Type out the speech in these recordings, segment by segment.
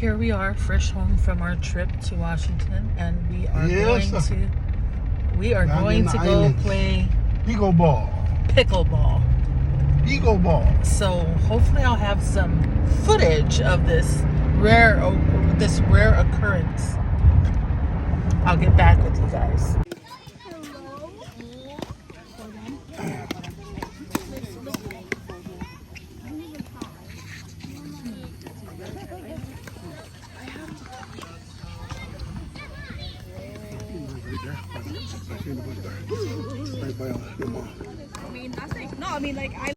Here we are, fresh home from our trip to Washington, and we are going to go play Pickleball. pickleball. Pickleball. So hopefully I'll have some footage of this rare occurrence. I'll get back with you guys. I mean, nothing. No, I mean, like, I.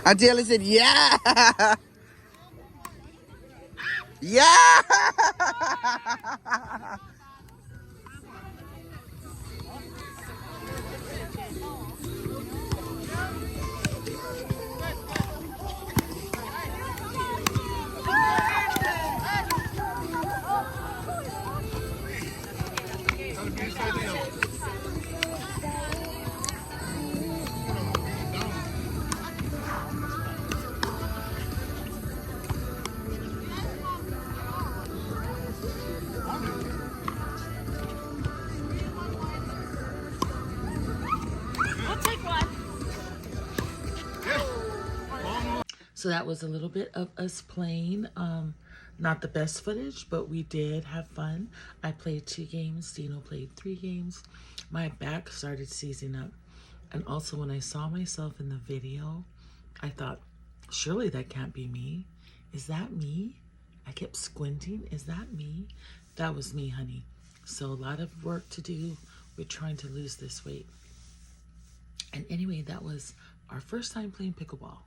Adele said, yeah. Yeah. So that was a little bit of us playing. Not the best footage, but we did have fun. I played 2 games. Dino played 3 games. My back started seizing up. And also when I saw myself in the video, I thought, surely that can't be me. Is that me? I kept squinting. Is that me? That was me, honey. So a lot of work to do with trying to lose this weight. And anyway, that was our first time playing pickleball.